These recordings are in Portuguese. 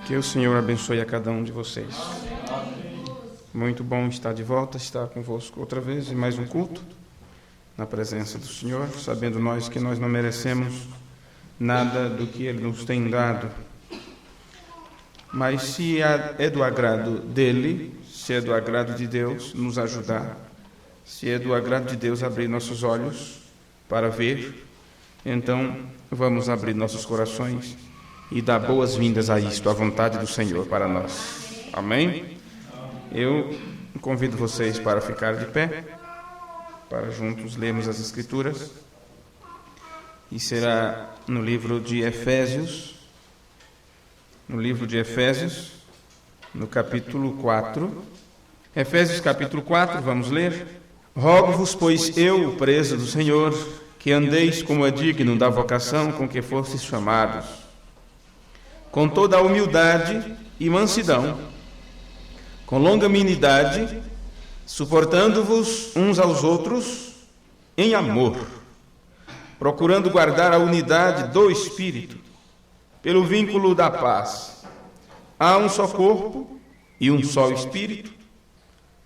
Que o Senhor abençoe a cada um de vocês. Muito bom estar de volta, estar convosco outra vez em mais um culto, na presença do Senhor, sabendo nós que nós não merecemos nada do que Ele nos tem dado. Mas se é do agrado dEle, se é do agrado de Deus nos ajudar, se é do agrado de Deus abrir nossos olhos para ver, então vamos abrir nossos corações e dar boas-vindas a isto, a vontade do Senhor para nós. Amém? Eu convido vocês para ficar de pé, para juntos lermos as Escrituras, e será no livro de Efésios, no capítulo 4. Efésios capítulo 4, vamos ler. Rogo-vos, pois eu, o preso do Senhor, que andeis como é digno da vocação com que fostes chamados, com toda a humildade e mansidão, com longanimidade, suportando-vos uns aos outros em amor, procurando guardar a unidade do Espírito, pelo vínculo da paz. Há um só corpo e um só Espírito,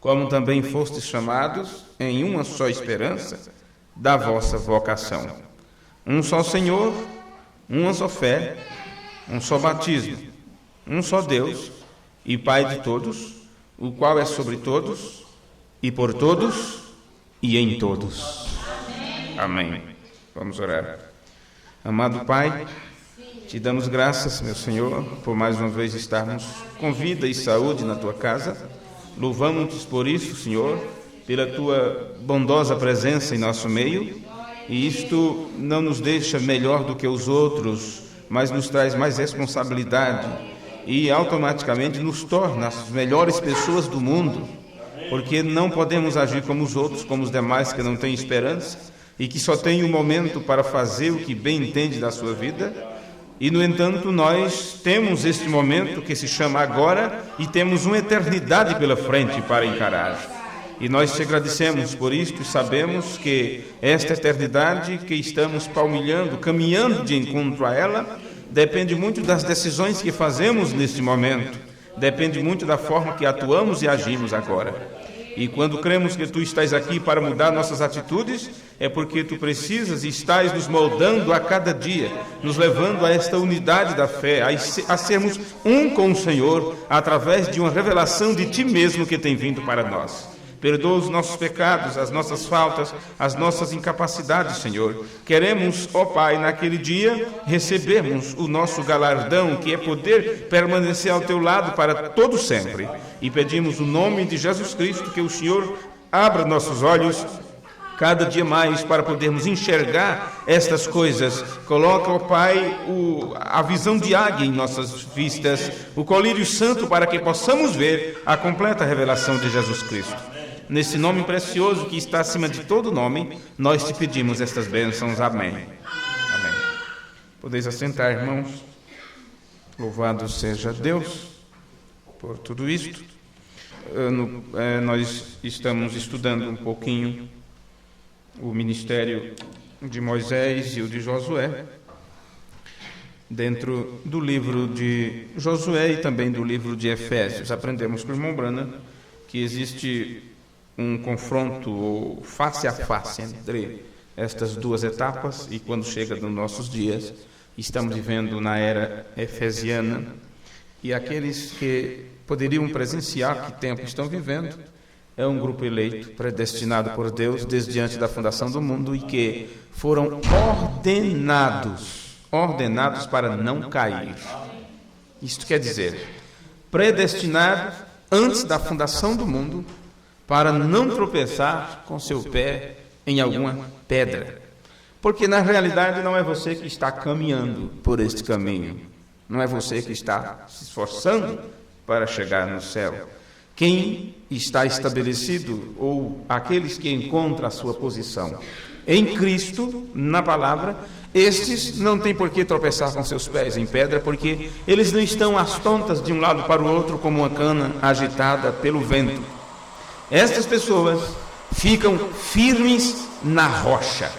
como também fostes chamados em uma só esperança da vossa vocação. Um só Senhor, uma só fé, um só batismo, um só Deus e Pai de todos, o qual é sobre todos, e por todos, e em todos. Amém. Vamos orar. Amado Pai, te damos graças, meu Senhor, por mais uma vez estarmos com vida e saúde na Tua casa. Louvamos-te por isso, Senhor, pela Tua bondosa presença em nosso meio, e isto não nos deixa melhor do que os outros, mas nos traz mais responsabilidade e automaticamente nos torna as melhores pessoas do mundo, porque não podemos agir como os outros, como os demais que não têm esperança e que só têm um momento para fazer o que bem entende da sua vida. E, no entanto, nós temos este momento que se chama agora e temos uma eternidade pela frente para encarar. E nós te agradecemos por isto e sabemos que esta eternidade que estamos palmilhando, caminhando de encontro a ela, depende muito das decisões que fazemos neste momento, depende muito da forma que atuamos e agimos agora. E quando cremos que Tu estás aqui para mudar nossas atitudes, é porque Tu precisas e estás nos moldando a cada dia, nos levando a esta unidade da fé, a sermos um com o Senhor, através de uma revelação de Ti mesmo que tem vindo para nós. Perdoa os nossos pecados, as nossas faltas, as nossas incapacidades, Senhor. Queremos, ó Pai, naquele dia, recebermos o nosso galardão, que é poder permanecer ao Teu lado para todo sempre. E pedimos o nome de Jesus Cristo, que o Senhor abra nossos olhos cada dia mais para podermos enxergar estas coisas. Coloca, ó Pai, a visão de águia em nossas vistas, o colírio santo para que possamos ver a completa revelação de Jesus Cristo. Nesse nome precioso que está acima de todo nome, nós te pedimos estas bênçãos. Amém. Amém. Podeis assentar, irmãos. Louvado seja Deus por tudo isto. Nós estamos estudando um pouquinho o ministério de Moisés e o de Josué, dentro do livro de Josué e também do livro de Efésios. Aprendemos com o irmão Branham que existe um confronto face a face entre estas duas etapas, e quando chega nos nossos dias, estamos vivendo na era efesiana, e aqueles que poderiam presenciar que tempo estão vivendo é um grupo eleito, predestinado por Deus desde antes da fundação do mundo, e que foram ordenados para não cair. Isto quer dizer, predestinado antes da fundação do mundo, para não tropeçar com seu pé em alguma pedra. Porque na realidade não é você que está caminhando por este caminho, não é você que está se esforçando para chegar no céu. Quem está estabelecido, ou aqueles que encontram a sua posição em Cristo, na palavra, estes não têm por que tropeçar com seus pés em pedra, porque eles não estão às tontas de um lado para o outro como uma cana agitada pelo vento. Estas pessoas ficam firmes na rocha.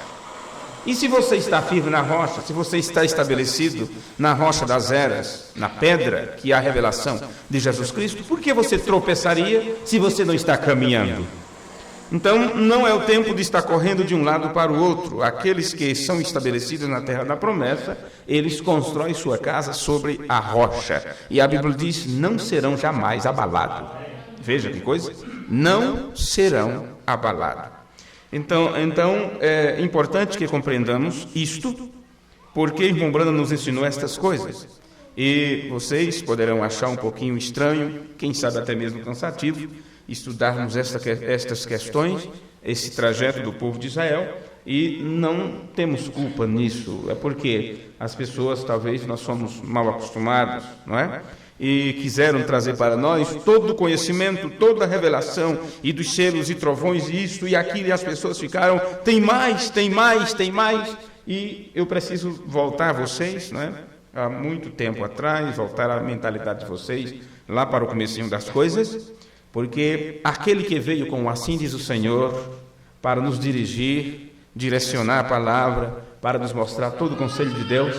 E se você está firme na rocha, se você está estabelecido na rocha das eras, na pedra, que é a revelação de Jesus Cristo, por que você tropeçaria se você não está caminhando? Então, não é o tempo de estar correndo de um lado para o outro. Aqueles que são estabelecidos na terra da promessa, eles constroem sua casa sobre a rocha. E a Bíblia diz, não serão jamais abalados. Veja que coisa, não serão abalados. Então é importante que compreendamos isto, porque irmão Branham nos ensinou estas coisas. E vocês poderão achar um pouquinho estranho, quem sabe até mesmo cansativo, estudarmos estas questões, esse trajeto do povo de Israel, e não temos culpa nisso. É porque as pessoas, talvez, nós somos mal acostumados, não é? E quiseram trazer para nós todo o conhecimento, toda a revelação, e dos selos e trovões, e isto e aquilo, e as pessoas ficaram, tem mais, e eu preciso voltar a vocês, né? Há muito tempo atrás, voltar à mentalidade de vocês, lá para o comecinho das coisas, porque aquele que veio com o assim diz o Senhor, para nos dirigir, direcionar a palavra, para nos mostrar todo o conselho de Deus,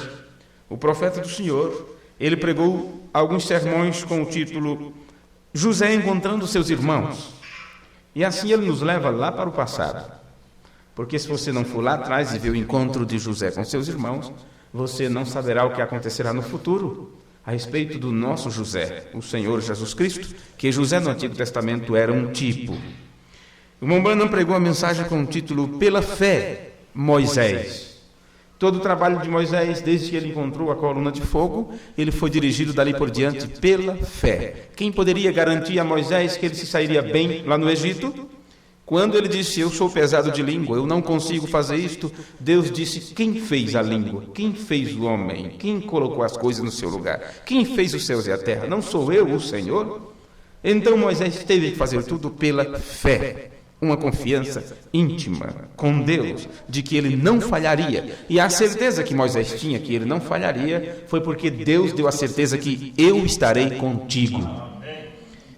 o profeta do Senhor, ele pregou alguns sermões com o título José encontrando seus irmãos. E assim ele nos leva lá para o passado. Porque se você não for lá atrás e ver o encontro de José com seus irmãos, você não saberá o que acontecerá no futuro a respeito do nosso José, o Senhor Jesus Cristo, que José no Antigo Testamento era um tipo. O irmão Branham pregou a mensagem com o título Pela Fé, Moisés. Todo o trabalho de Moisés, desde que ele encontrou a coluna de fogo, ele foi dirigido dali por diante pela fé. Quem poderia garantir a Moisés que ele se sairia bem lá no Egito? Quando ele disse, eu sou pesado de língua, eu não consigo fazer isto, Deus disse, quem fez a língua? Quem fez o homem? Quem colocou as coisas no seu lugar? Quem fez os céus e a terra? Não sou eu, o Senhor? Então Moisés teve que fazer tudo pela fé. Uma confiança íntima com Deus, de que ele não falharia. E a certeza que Moisés tinha que ele não falharia, foi porque Deus deu a certeza que eu estarei contigo.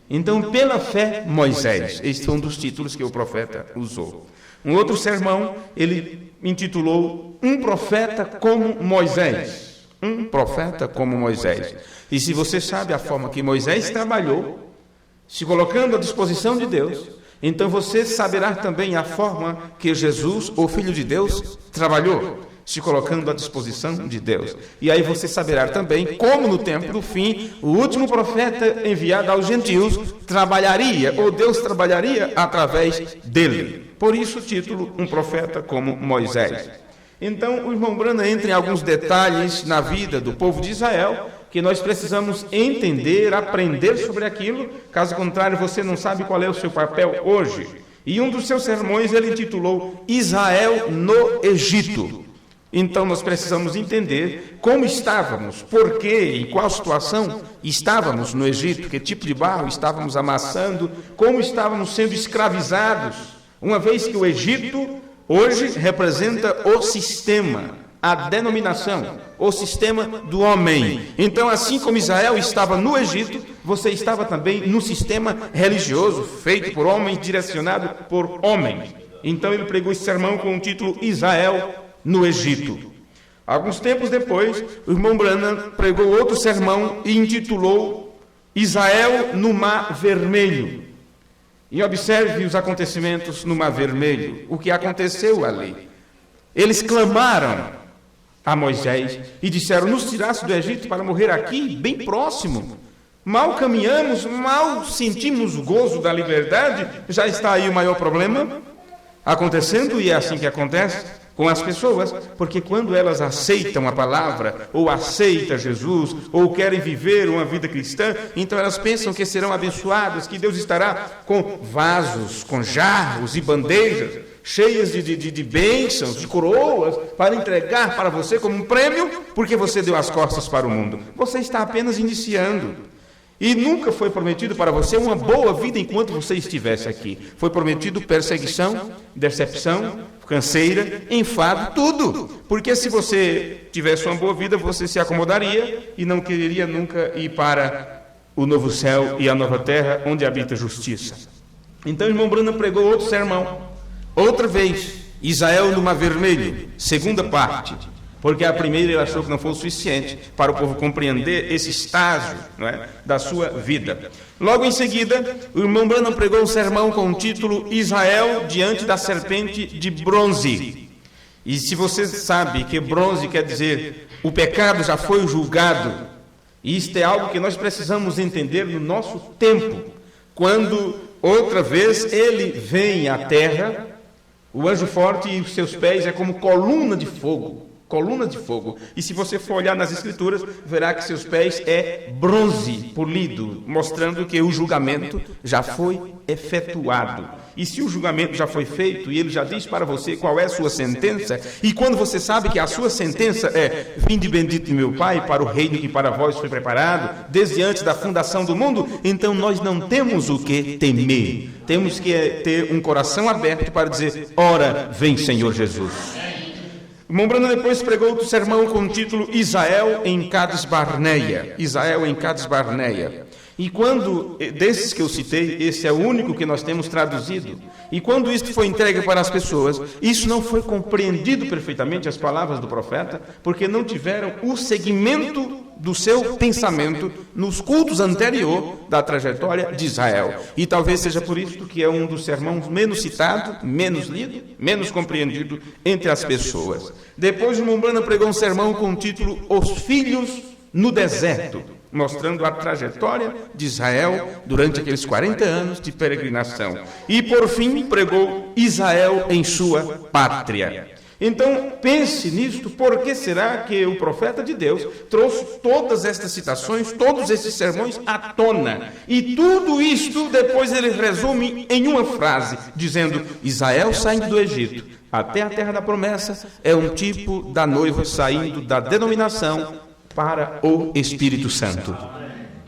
Então, pela fé, Moisés. Este foi um dos títulos que o profeta usou. Um outro sermão, ele intitulou Um Profeta como Moisés. Um profeta como Moisés. E se você sabe a forma que Moisés trabalhou, se colocando à disposição de Deus, então você saberá também a forma que Jesus, o Filho de Deus, trabalhou, se colocando à disposição de Deus. E aí você saberá também como no tempo do fim, o último profeta enviado aos gentios trabalharia, ou Deus trabalharia através dele. Por isso o título, Um Profeta como Moisés. Então o irmão Branham entra em alguns detalhes na vida do povo de Israel, que nós precisamos entender, aprender sobre aquilo, caso contrário você não sabe qual é o seu papel hoje. E um dos seus sermões ele intitulou Israel no Egito. Então nós precisamos entender como estávamos, por quê, em qual situação estávamos no Egito, que tipo de barro estávamos amassando, como estávamos sendo escravizados, uma vez que o Egito hoje representa o sistema, a denominação, o sistema do homem. Então, assim como Israel estava no Egito, você estava também no sistema religioso, feito por homens, direcionado por homens. Então, ele pregou esse sermão com o título Israel no Egito. Alguns tempos depois, o irmão Branham pregou outro sermão e intitulou Israel no Mar Vermelho. E observe os acontecimentos no Mar Vermelho, o que aconteceu ali. Eles clamaram a Moisés e disseram, nos tirasse do Egito para morrer aqui, bem próximo. Mal caminhamos, mal sentimos o gozo da liberdade, já está aí o maior problema acontecendo, e é assim que acontece. com as pessoas, porque quando elas aceitam a palavra, ou aceitam Jesus, ou querem viver uma vida cristã, então elas pensam que serão abençoadas, que Deus estará com vasos, com jarros e bandejas, cheias de bênçãos, de coroas, para entregar para você como um prêmio, porque você deu as costas para o mundo. Você está apenas iniciando. E nunca foi prometido para você uma boa vida enquanto você estivesse aqui. Foi prometido perseguição, decepção, canseira, enfado, tudo. Porque se você tivesse uma boa vida, você se acomodaria e não quereria nunca ir para o novo céu e a nova terra, onde habita a justiça. Então, o irmão Branham pregou outro sermão. Outra vez, Israel no Mar Vermelho, segunda parte. Porque a primeira ele achou que não foi o suficiente para o povo compreender esse estágio, não é, da sua vida. Logo em seguida, o irmão Branham pregou um sermão com o título Israel diante da serpente de bronze. E se você sabe que bronze quer dizer o pecado já foi julgado, e isto é algo que nós precisamos entender no nosso tempo, quando outra vez ele vem à terra, o anjo forte e os seus pés é como coluna de fogo. Coluna de fogo. E se você for olhar nas escrituras, verá que seus pés é bronze polido, mostrando que o julgamento já foi efetuado. E se o julgamento já foi feito, e ele já diz para você qual é a sua sentença, e quando você sabe que a sua sentença é: vinde bendito de meu Pai, para o reino que para vós foi preparado, desde antes da fundação do mundo, então nós não temos o que temer. Temos que ter um coração aberto para dizer: ora, vem Senhor Jesus. O irmão Branham depois pregou outro sermão com o título Israel em Cades Barneia. Israel em Cades Barneia. E quando, desses que eu citei, esse é o único que nós temos traduzido. E quando isto foi entregue para as pessoas, isso não foi compreendido perfeitamente, as palavras do profeta, porque não tiveram o segmento do seu pensamento nos cultos anterior da trajetória de Israel. E talvez seja por isso que é um dos sermões menos citado, menos lido, menos compreendido entre as pessoas. Depois o irmão Branham pregou um sermão com o título Os Filhos no Deserto, mostrando a trajetória de Israel durante aqueles 40 anos de peregrinação. E por fim pregou Israel em sua pátria. Então, pense nisto, por que será que o profeta de Deus trouxe todas estas citações, todos esses sermões à tona? E tudo isto, depois ele resume em uma frase, dizendo: Israel saindo do Egito até a terra da promessa é um tipo da noiva saindo da denominação para o Espírito Santo,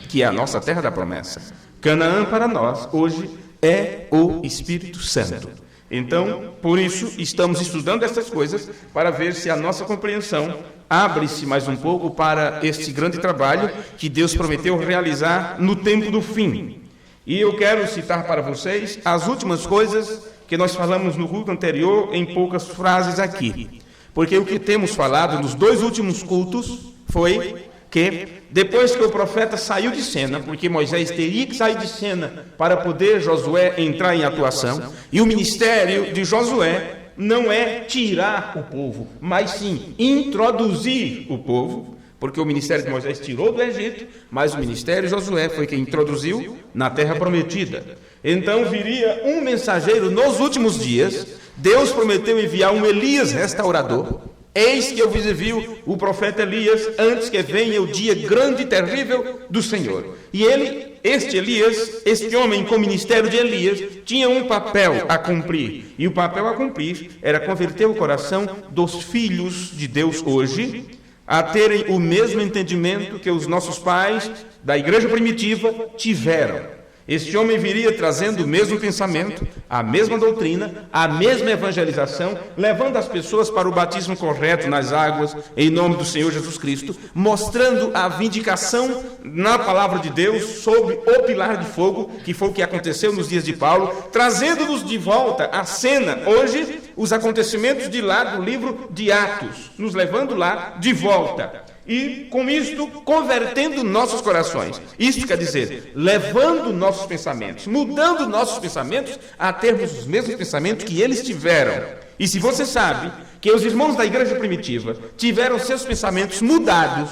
que é a nossa terra da promessa. Canaã para nós, hoje, é o Espírito Santo. Então, por isso, estamos estudando essas coisas para ver se a nossa compreensão abre-se mais um pouco para este grande trabalho que Deus prometeu realizar no tempo do fim. E eu quero citar para vocês as últimas coisas que nós falamos no culto anterior em poucas frases aqui. Porque o que temos falado nos dois últimos cultos foi que depois que o profeta saiu de cena, porque Moisés teria que sair de cena para poder Josué entrar em atuação, e o ministério de Josué não é tirar o povo, mas sim introduzir o povo, porque o ministério de Moisés tirou do Egito, mas o ministério de Josué foi quem introduziu na terra prometida. Então viria um mensageiro nos últimos dias. Deus prometeu enviar um Elias restaurador. Eis que eu vos envio o profeta Elias antes que venha o dia grande e terrível do Senhor. E ele, este Elias, este homem com o ministério de Elias, tinha um papel a cumprir. E o papel a cumprir era converter o coração dos filhos de Deus hoje a terem o mesmo entendimento que os nossos pais da igreja primitiva tiveram. Este homem viria trazendo o mesmo pensamento, a mesma doutrina, a mesma evangelização, levando as pessoas para o batismo correto nas águas, em nome do Senhor Jesus Cristo, mostrando a vindicação na palavra de Deus sobre o pilar de fogo, que foi o que aconteceu nos dias de Paulo, trazendo-nos de volta à cena, hoje, os acontecimentos de lá do livro de Atos, nos levando lá de volta. E com isto convertendo nossos corações. Isto quer dizer, levando nossos pensamentos, mudando nossos pensamentos a termos os mesmos pensamentos que eles tiveram. E se você sabe que os irmãos da igreja primitiva tiveram seus pensamentos mudados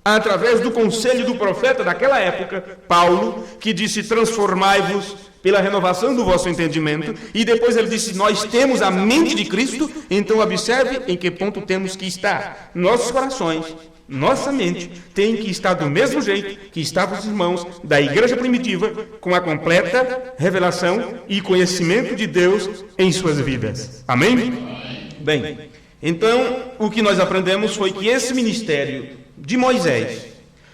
através do conselho do profeta daquela época, Paulo, que disse: transformai-vos pela renovação do vosso entendimento. E depois ele disse, nós temos a mente de Cristo. Então observe em que ponto temos que estar. Nossos corações, nossa mente tem que estar do mesmo jeito que estavam os irmãos da igreja primitiva, com a completa revelação e conhecimento de Deus em suas vidas. Amém? Bem, então o que nós aprendemos foi que esse ministério de Moisés,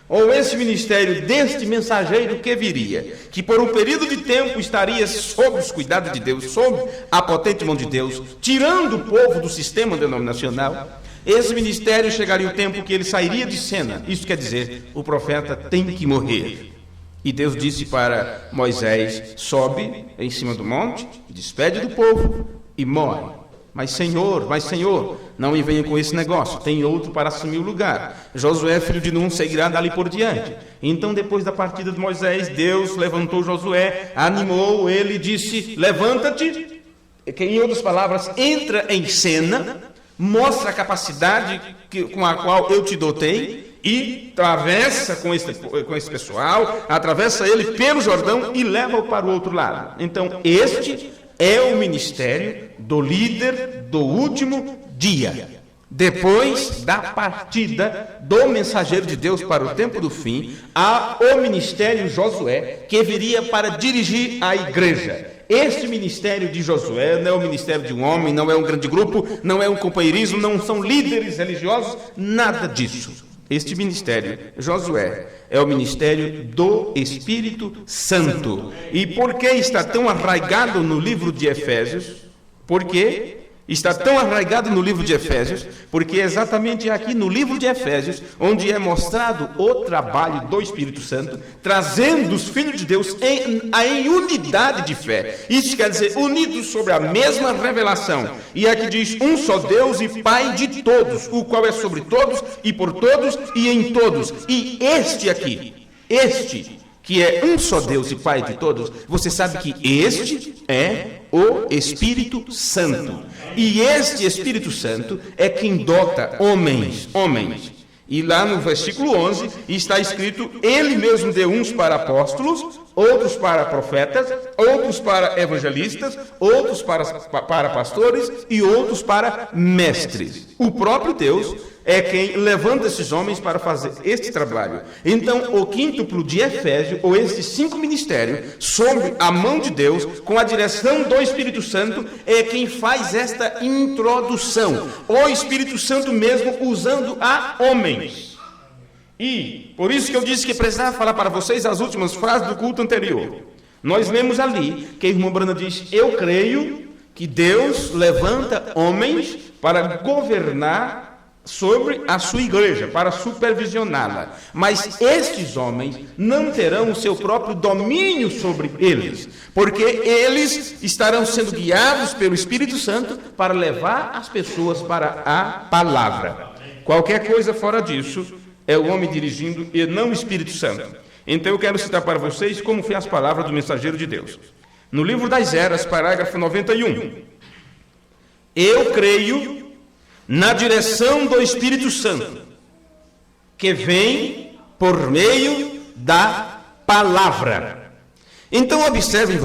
ou esse ministério deste mensageiro que viria, que por um período de tempo estaria sob os cuidados de Deus, sob a potente mão de Deus, tirando o povo do sistema denominacional, esse ministério chegaria o tempo que ele sairia de cena. Isso quer dizer, o profeta tem que morrer. E Deus disse para Moisés, sobe em cima do monte, despede do povo e morre. Mas Senhor, não me venha com esse negócio, tem outro para assumir o lugar. Josué, filho de Nun, seguirá dali por diante. Então, depois da partida de Moisés, Deus levantou Josué, animou ele e disse, levanta-te, que em outras palavras, entra em cena, mostra a capacidade com a qual eu te dotei, e atravessa com esse pessoal, atravessa ele pelo Jordão e leva-o para o outro lado. Então, este é o ministério do líder do último dia. Depois da partida do mensageiro de Deus para o tempo do fim, há o ministério Josué, que viria para dirigir a igreja. Este ministério de Josué não é o ministério de um homem, não é um grande grupo, não é um companheirismo, não são líderes religiosos, nada disso. Este ministério, Josué, é o ministério do Espírito Santo. E por que está tão arraigado no livro de Efésios? Por quê? Está tão arraigado no livro de Efésios, porque é exatamente aqui no livro de Efésios, onde é mostrado o trabalho do Espírito Santo, trazendo os filhos de Deus em unidade de fé. Isso quer dizer, unidos sobre a mesma revelação. E aqui diz, um só Deus e Pai de todos, o qual é sobre todos e por todos e em todos. E este aqui, que é um só Deus e Pai de todos, você sabe que este é o Espírito Santo. E este Espírito Santo é quem dota homens. E lá no versículo 11 está escrito, ele mesmo deu uns para apóstolos, outros para profetas, outros para evangelistas, outros para pastores e outros para mestres. O próprio Deus é quem levanta esses homens para fazer este trabalho. Então, o quíntuplo de Efésio, ou esses 5 ministérios, sob a mão de Deus, com a direção do Espírito Santo, é quem faz esta introdução. O Espírito Santo mesmo usando a homens. E, por isso que eu disse que precisava falar para vocês as últimas frases do culto anterior. Nós lemos ali, que a irmã Brana diz, eu creio que Deus levanta homens para governar sobre a sua igreja, para supervisioná-la. Mas estes homens não terão o seu próprio domínio sobre eles, porque eles estarão sendo guiados pelo Espírito Santo para levar as pessoas para a palavra. Qualquer coisa fora disso é o homem dirigindo e não o Espírito Santo. Então eu quero citar para vocês como foi as palavras do mensageiro de Deus. No livro das Eras, parágrafo 91. Eu creio na direção do Espírito Santo, que vem por meio da palavra. Então observem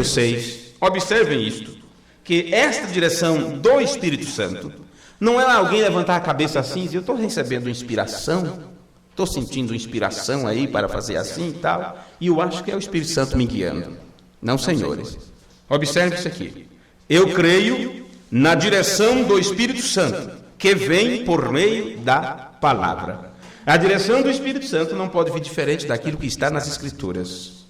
isto, que esta direção do Espírito Santo não é alguém levantar a cabeça assim e dizer, eu estou recebendo inspiração, estou sentindo inspiração aí para fazer assim e tal, e eu acho que é o Espírito Santo me guiando. Não, senhores. Observe isso aqui. Eu creio na direção do Espírito Santo, que vem por meio da palavra. A direção do Espírito Santo não pode vir diferente daquilo que está nas Escrituras.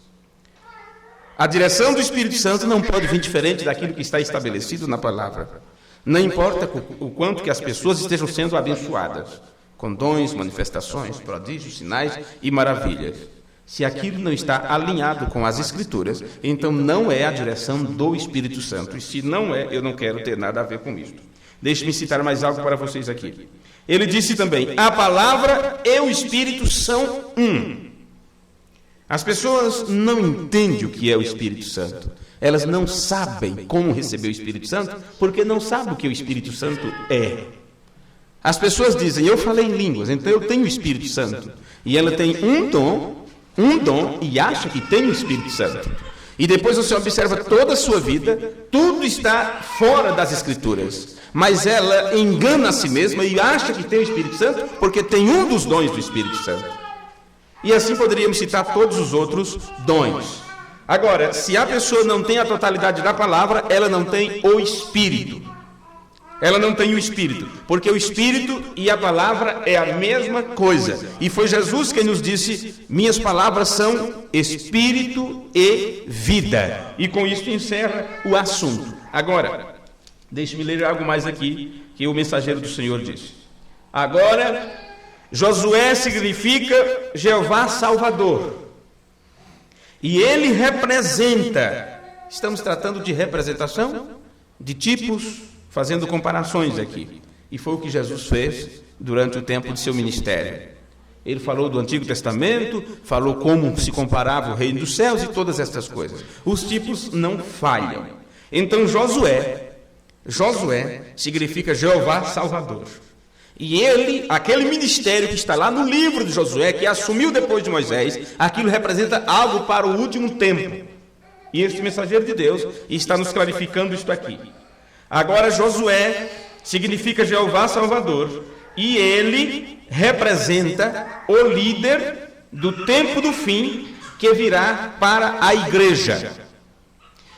A direção do Espírito Santo não pode vir diferente daquilo que está estabelecido na palavra. Não importa o quanto que as pessoas estejam sendo abençoadas, com dons, manifestações, prodígios, sinais e maravilhas. Se aquilo não está alinhado com as Escrituras, então não é a direção do Espírito Santo. E se não é, eu não quero ter nada a ver com isso. Deixe-me citar mais algo para vocês aqui. Ele disse também, a palavra e o Espírito são um. As pessoas não entendem o que é o Espírito Santo. Elas não sabem como receber o Espírito Santo, porque não sabem o que o Espírito Santo é. As pessoas dizem, eu falei em línguas, então eu tenho o Espírito Santo. E ela tem um dom e acha que tem o Espírito Santo. E depois você observa toda a sua vida, tudo está fora das Escrituras. Mas ela engana a si mesma e acha que tem o Espírito Santo, porque tem um dos dons do Espírito Santo. E assim poderíamos citar todos os outros dons. Agora, se a pessoa não tem a totalidade da palavra, ela não tem o Espírito. Ela não tem o Espírito, porque o Espírito e a palavra é a mesma coisa. E foi Jesus quem nos disse: minhas palavras são Espírito e vida. E com isso encerra o assunto. Agora, deixe-me ler algo mais aqui, que o mensageiro do Senhor disse. Agora, Josué significa Jeová Salvador. E ele representa, estamos tratando de representação, de tipos, fazendo comparações aqui. E foi o que Jesus fez durante o tempo de seu ministério. Ele falou do Antigo Testamento, falou como se comparava o reino dos céus e todas essas coisas. Os tipos não falham. Então Josué significa Jeová Salvador. E ele, aquele ministério que está lá no livro de Josué, que assumiu depois de Moisés, aquilo representa algo para o último tempo. E este mensageiro de Deus está nos clarificando isto aqui. Agora Josué significa Jeová Salvador, e ele representa o líder do tempo do fim que virá para a igreja.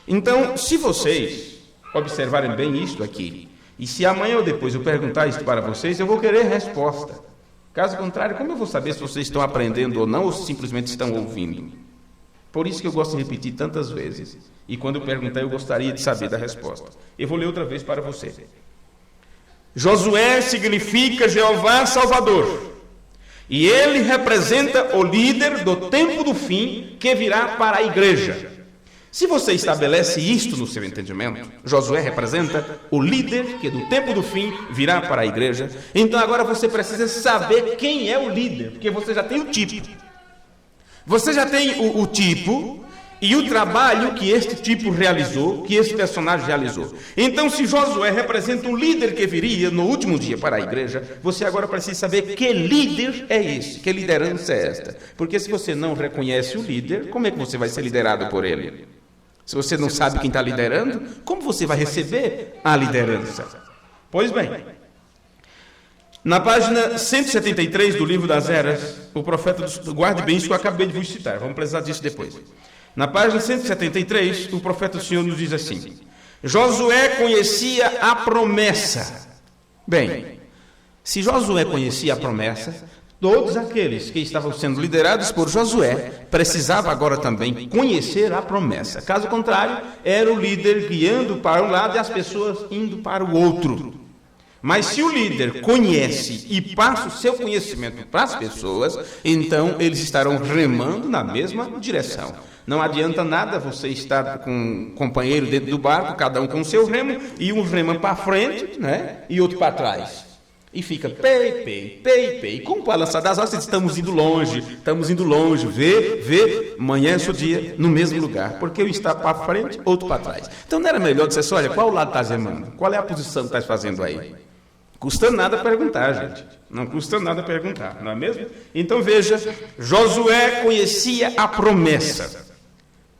Então, se vocês observarem bem isto aqui, e se amanhã ou depois eu perguntar isso para vocês, eu vou querer resposta. Caso contrário, como eu vou saber se vocês estão aprendendo ou não, ou simplesmente estão ouvindo? Por isso que eu gosto de repetir tantas vezes. E quando eu perguntar, eu gostaria de saber da resposta. Eu vou ler outra vez para você. Josué significa Jeová Salvador. E ele representa o líder do tempo do fim que virá para a igreja. Se você estabelece isto no seu entendimento, Josué representa o líder que do tempo do fim virá para a igreja. Então agora você precisa saber quem é o líder, porque você já tem o tipo. Você já tem o tipo e o trabalho que este tipo realizou, que esse personagem realizou. Então, se Josué representa um líder que viria no último dia para a igreja, você agora precisa saber que líder é esse, que liderança é esta. Porque se você não reconhece o líder, como é que você vai ser liderado por ele? Se você não sabe quem está liderando, como você vai receber a liderança? Pois bem, na página 173 do livro das Eras, o profeta, guarde bem isso que eu acabei de vos citar, vamos precisar disso depois. Na página 173, o profeta do Senhor nos diz assim: Josué conhecia a promessa. Bem, se Josué conhecia a promessa, todos aqueles que estavam sendo liderados por Josué precisavam agora também conhecer a promessa. Caso contrário, era o líder guiando para um lado e as pessoas indo para o outro. Mas se o líder conhece e passa o seu conhecimento para as pessoas, então eles estarão remando na mesma direção. Não adianta nada você estar com um companheiro dentro do barco, cada um com o seu remo, e um remando para frente, né, e outro para trás. E fica pei. E como para lançar das asas, estamos indo longe, vê, amanhece o dia no mesmo lugar, porque um está para frente, outro para trás. Então não era melhor dizer assim: olha, qual lado está remando? Qual é a posição que está fazendo aí? Custa nada perguntar, gente. Não custa nada perguntar, não é mesmo? Então veja, Josué conhecia a promessa,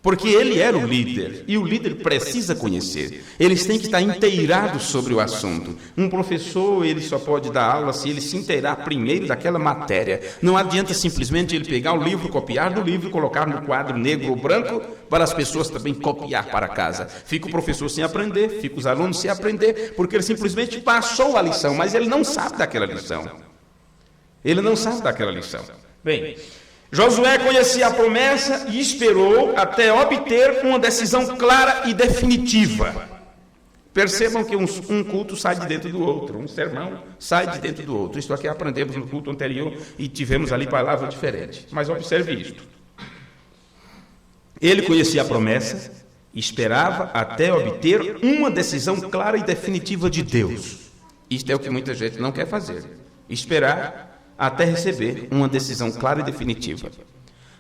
porque ele era o líder, e o líder precisa conhecer. Eles têm que estar inteirados sobre o assunto. Um professor, ele só pode dar aula se ele se inteirar primeiro daquela matéria. Não adianta simplesmente ele pegar o livro, copiar do livro, colocar no quadro negro ou branco, para as pessoas também copiar para casa. Fica o professor sem aprender, fica os alunos sem aprender, porque ele simplesmente passou a lição, mas ele não sabe daquela lição. Bem, Josué conhecia a promessa e esperou até obter uma decisão clara e definitiva. Percebam que um culto sai de dentro do outro, um sermão sai de dentro do outro. Isto aqui aprendemos no culto anterior e tivemos ali palavras diferentes. Mas observe isto. Ele conhecia a promessa e esperava até obter uma decisão clara e definitiva de Deus. Isto é o que muita gente não quer fazer. Esperar até receber uma decisão clara e definitiva.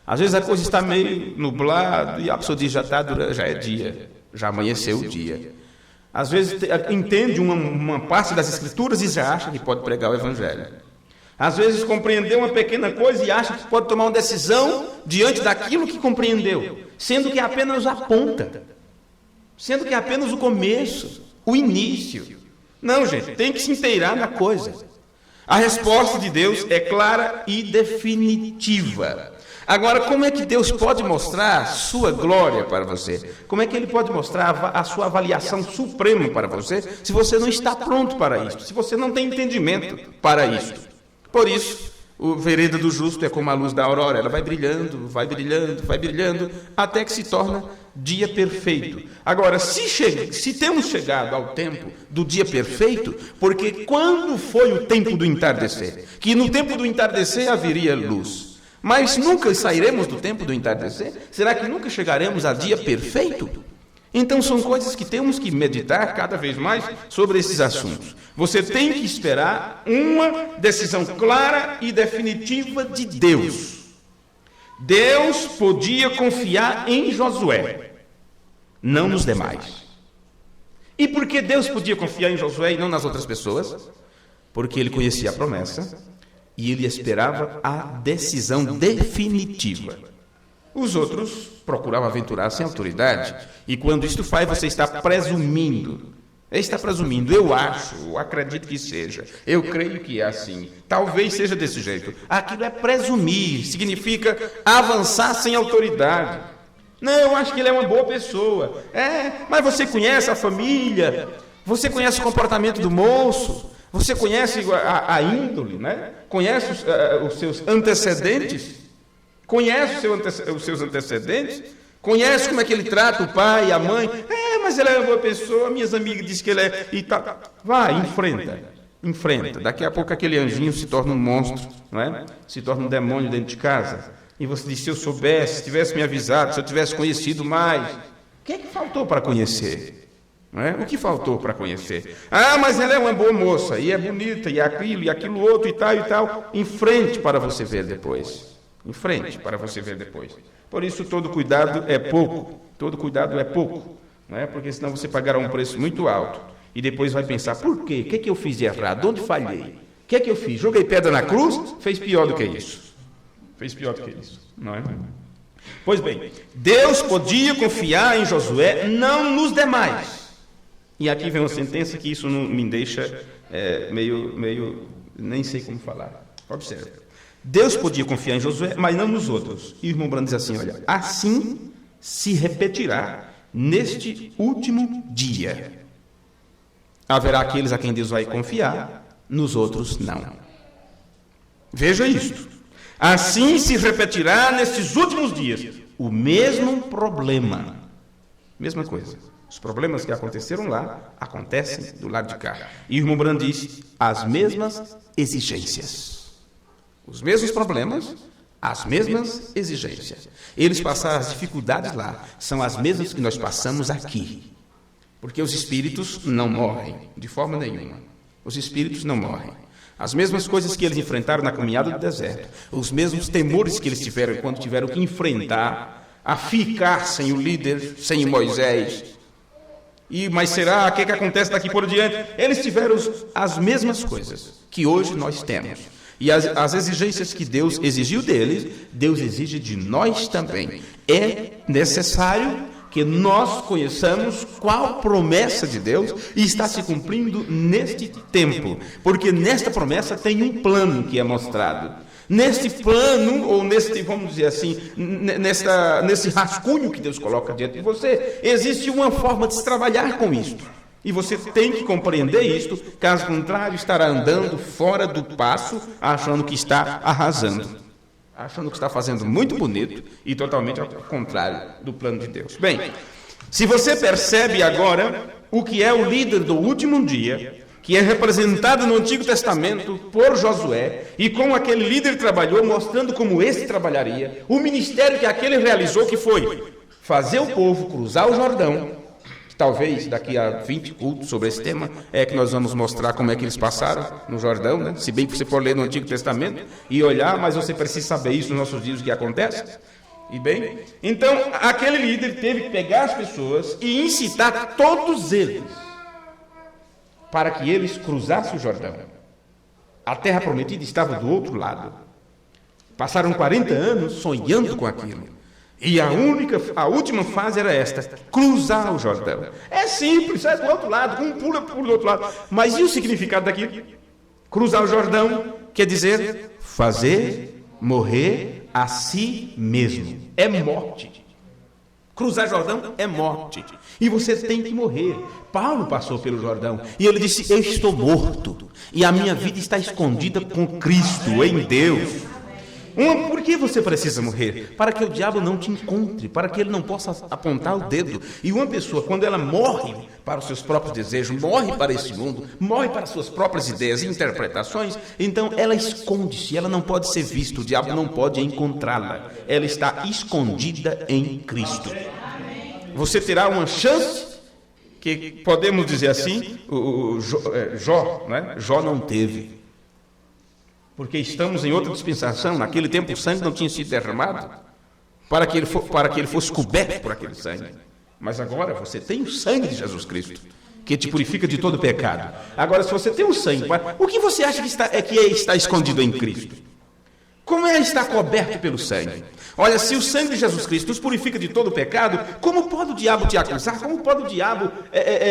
Às vezes a coisa está meio nublada e a pessoa diz: já é dia, já amanheceu o dia. Às vezes entende uma parte das Escrituras e já acha que pode pregar o Evangelho. Às vezes compreendeu uma pequena coisa e acha que pode tomar uma decisão diante daquilo que compreendeu, sendo que é apenas a ponta, sendo que é apenas o começo, o início. Não, gente, tem que se inteirar da coisa. A resposta de Deus é clara e definitiva. Agora, como é que Deus pode mostrar sua glória para você? Como é que Ele pode mostrar a sua avaliação suprema para você, se você não está pronto para isso, se você não tem entendimento para isso? Por isso, o vereda do justo é como a luz da aurora, ela vai brilhando, vai brilhando, vai brilhando, até que se torna dia perfeito. Agora, se temos chegado ao tempo do dia perfeito, porque quando foi o tempo do entardecer? Que no tempo do entardecer haveria luz. Mas nunca sairemos do tempo do entardecer? Será que nunca chegaremos a dia perfeito? Então são coisas que temos que meditar cada vez mais sobre esses assuntos. Você tem que esperar uma decisão clara e definitiva de Deus. Deus podia confiar em Josué, não nos demais. E por que Deus podia confiar em Josué e não nas outras pessoas? Porque ele conhecia a promessa e ele esperava a decisão definitiva. Os outros procuravam aventurar sem autoridade, e quando isto faz, você está presumindo. Está presumindo, eu acho, eu acredito que seja, eu creio que é assim, talvez seja desse jeito. Aquilo é presumir, significa avançar sem autoridade. Não, eu acho que ele é uma boa pessoa. Mas você conhece a família, você conhece o comportamento do moço, você conhece a índole, né? Conhece os seus antecedentes? Conhece os seus antecedentes? Conhece como é que ele trata o pai, a mãe? Mas ele é uma boa pessoa, minhas amigas dizem que ele é... E tá. Vai, enfrenta. Daqui a pouco aquele anjinho se torna um monstro, não é? Se torna um demônio dentro de casa. E você diz, se eu soubesse, se tivesse me avisado, se eu tivesse conhecido mais. O que é que faltou para conhecer? Não é? O que faltou para conhecer? Mas ela é uma boa moça, e é bonita, e aquilo, e aquilo outro, e tal. Em frente para você ver depois. Em frente para você ver depois. Por isso, todo cuidado é pouco. Todo cuidado é pouco. Não é? Porque senão você pagará um preço muito alto. E depois vai pensar, por quê? O que é que eu fiz de errado? Onde falhei? O que é que eu fiz? Joguei pedra na cruz? Fez pior do que isso. Fez pior do que isso. Não é? Pois bem, Deus podia confiar em Josué, não nos demais. E aqui vem uma sentença que isso não me deixa meio, nem sei como falar. Observe. Deus podia confiar em Josué, mas não nos outros. E o irmão Brando diz assim, olha, assim se repetirá neste último dia. Haverá aqueles a quem Deus vai confiar, nos outros não. Veja isto. Assim se repetirá nestes últimos dias o mesmo problema. Mesma coisa. Os problemas que aconteceram lá, acontecem do lado de cá. E o irmão Brando diz, as mesmas exigências. Os mesmos problemas, as mesmas exigências. Eles passaram as dificuldades lá, são as mesmas que nós passamos aqui. Porque os espíritos não morrem, de forma nenhuma. Os espíritos não morrem. As mesmas coisas que eles enfrentaram na caminhada do deserto, os mesmos temores que eles tiveram quando tiveram que enfrentar, a ficar sem o líder, sem Moisés. Mas será? O que acontece daqui por diante? Eles tiveram as mesmas coisas que hoje nós temos. E as exigências que Deus exigiu deles, Deus exige de nós também. É necessário que nós conheçamos qual promessa de Deus está se cumprindo neste tempo. Porque nesta promessa tem um plano que é mostrado. Neste plano, ou vamos dizer assim, nesse rascunho que Deus coloca diante de você, existe uma forma de se trabalhar com isto. E você tem que compreender isto, caso contrário, estará andando fora do passo, achando que está arrasando, achando que está fazendo muito bonito e totalmente ao contrário do plano de Deus. Bem, se você percebe agora o que é o líder do último dia, que é representado no Antigo Testamento por Josué, e como aquele líder trabalhou, mostrando como esse trabalharia, o ministério que aquele realizou, que foi fazer o povo cruzar o Jordão. Talvez daqui a 20 cultos sobre esse tema é que nós vamos mostrar como é que eles passaram no Jordão, né? Se bem que você for ler no Antigo Testamento e olhar, mas você precisa saber isso nos nossos dias, o que acontece. E bem, então aquele líder teve que pegar as pessoas e incitar todos eles para que eles cruzassem o Jordão. A terra prometida estava do outro lado. Passaram 40 anos sonhando com aquilo. E a última fase era esta: cruzar o Jordão. É simples, sai do outro lado, um pula do outro lado. Mas e o significado daquilo? Cruzar o Jordão quer dizer fazer morrer a si mesmo. É morte. Cruzar Jordão é morte. E você tem que morrer. Paulo passou pelo Jordão e ele disse: eu estou morto e a minha vida está escondida com Cristo em Deus. Por que você precisa morrer? Para que o diabo não te encontre, para que ele não possa apontar o dedo. E uma pessoa, quando ela morre para os seus próprios desejos, morre para esse mundo, morre para as suas próprias ideias e interpretações, então ela esconde-se, ela não pode ser vista, o diabo não pode encontrá-la. Ela está escondida em Cristo. Você terá uma chance que, podemos dizer assim, Jó não teve. Porque estamos em outra dispensação. Naquele tempo o sangue não tinha sido derramado para que ele fosse coberto por aquele sangue. Mas agora você tem o sangue de Jesus Cristo, que te purifica de todo pecado. Agora, se você tem o sangue, o que você acha que está escondido em Cristo? Como é estar coberto pelo sangue? Olha, se o sangue de Jesus Cristo nos purifica de todo pecado, como pode o diabo te acusar? Como pode o diabo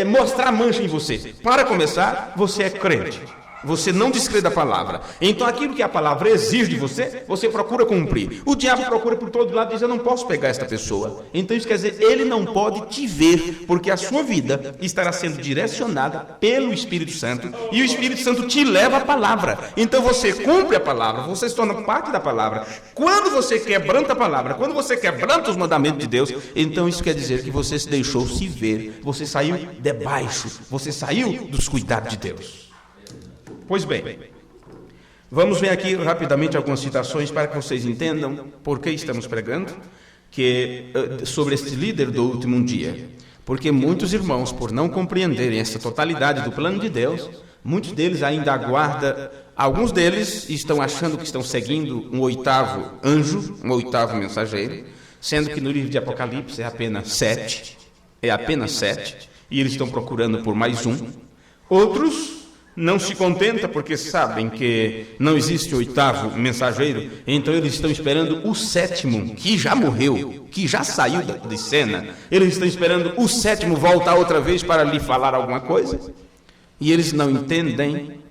mostrar mancha em você? Para começar, você é crente. Você não descrê da palavra. Então aquilo que a palavra exige de você, você procura cumprir. O diabo procura por todo lado e diz: eu não posso pegar esta pessoa. Então isso quer dizer, ele não pode te ver, porque a sua vida estará sendo direcionada pelo Espírito Santo, e o Espírito Santo te leva à palavra. Então você cumpre a palavra, você se torna parte da palavra. Quando você quebranta a palavra, quando você quebranta os mandamentos de Deus, então isso quer dizer que você se deixou se ver, você saiu debaixo, você saiu dos cuidados de Deus. Pois bem, vamos ver aqui rapidamente algumas citações para que vocês entendam por que estamos pregando sobre este líder do último dia. Porque muitos irmãos, por não compreenderem essa totalidade do plano de Deus, muitos deles ainda aguardam, alguns deles estão achando que estão seguindo um oitavo anjo, um oitavo mensageiro, sendo que no livro de Apocalipse é apenas 7, e eles estão procurando por mais um. Outros não se contenta porque sabem que não existe o oitavo mensageiro, então eles estão esperando o sétimo, que já morreu, que já saiu de cena. Eles estão esperando o sétimo voltar outra vez para lhe falar alguma coisa. E eles não entendem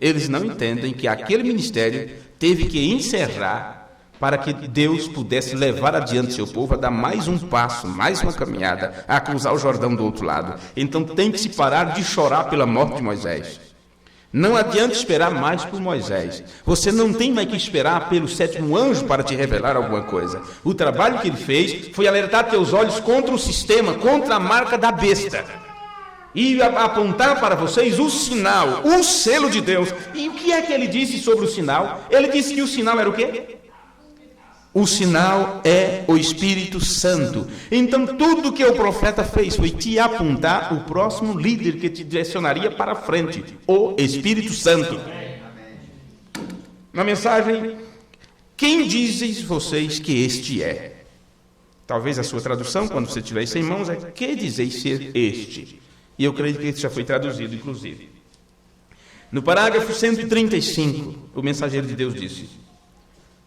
que aquele ministério teve que encerrar para que Deus pudesse levar adiante seu povo a dar mais um passo, mais uma caminhada, a cruzar o Jordão do outro lado. Então tem que se parar de chorar pela morte de Moisés. Não adianta esperar mais por Moisés. Você não tem mais que esperar pelo sétimo anjo para te revelar alguma coisa. O trabalho que ele fez foi alertar teus olhos contra o sistema, contra a marca da besta. E apontar para vocês o sinal, o selo de Deus. E o que é que ele disse sobre o sinal? Ele disse que o sinal era o quê? O sinal é o Espírito Santo. Então tudo que o profeta fez foi te apontar o próximo líder que te direcionaria para frente, o Espírito Santo. Na mensagem, quem dizem vocês que este é? Talvez a sua tradução, quando você tiver isso em mãos, é: que dizeis ser este? E eu creio que isso já foi traduzido, inclusive. No parágrafo 135, o mensageiro de Deus disse: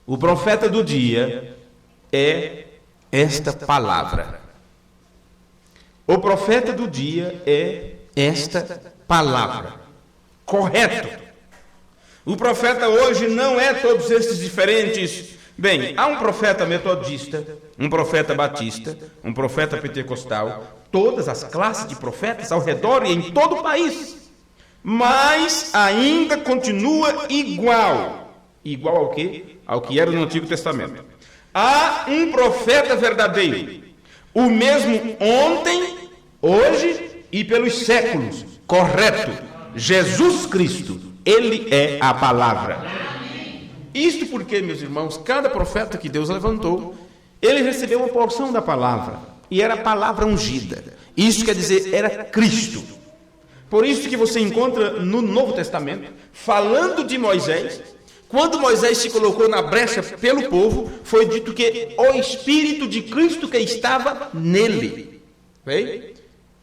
o profeta do dia é esta palavra. O profeta do dia é esta palavra. Correto. O profeta hoje não é todos esses diferentes. Bem, há um profeta metodista, um profeta batista, um profeta pentecostal, todas as classes de profetas ao redor e em todo o país. Mas ainda continua igual. Igual ao quê? Ao que era no Antigo Testamento. Há um profeta verdadeiro, o mesmo ontem, hoje e pelos séculos. Correto. Jesus Cristo, Ele é a palavra. Isto porque, meus irmãos, cada profeta que Deus levantou, ele recebeu uma porção da palavra, e era a palavra ungida. Isso quer dizer, era Cristo. Por isso que você encontra no Novo Testamento, falando de Moisés. Quando Moisés se colocou na brecha pelo povo, foi dito que o Espírito de Cristo que estava nele.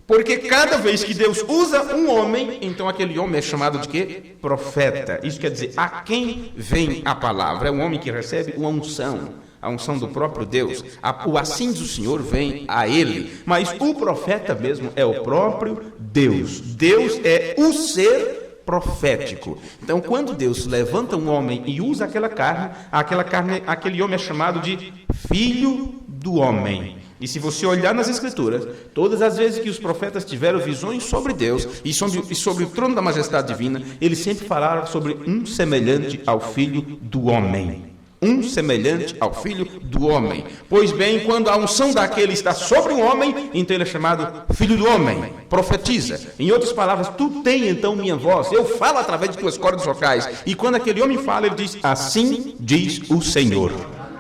Porque cada vez que Deus usa um homem, então aquele homem é chamado de quê? Profeta. Isso quer dizer, a quem vem a palavra? É um homem que recebe uma unção, a unção do próprio Deus. O assim do Senhor vem a ele. Mas o profeta mesmo é o próprio Deus. Deus é o ser profético. Então, quando Deus levanta um homem e usa aquela carne, aquele homem é chamado de filho do homem. E se você olhar nas Escrituras, todas as vezes que os profetas tiveram visões sobre Deus e sobre o trono da majestade divina, eles sempre falaram sobre um semelhante ao Filho do homem. Um semelhante ao Filho do homem. Pois bem, quando a unção daquele está sobre um homem, então ele é chamado Filho do homem, profetiza. Em outras palavras, tu tem então minha voz, eu falo através de tuas cordas vocais. E quando aquele homem fala, ele diz, assim diz o Senhor.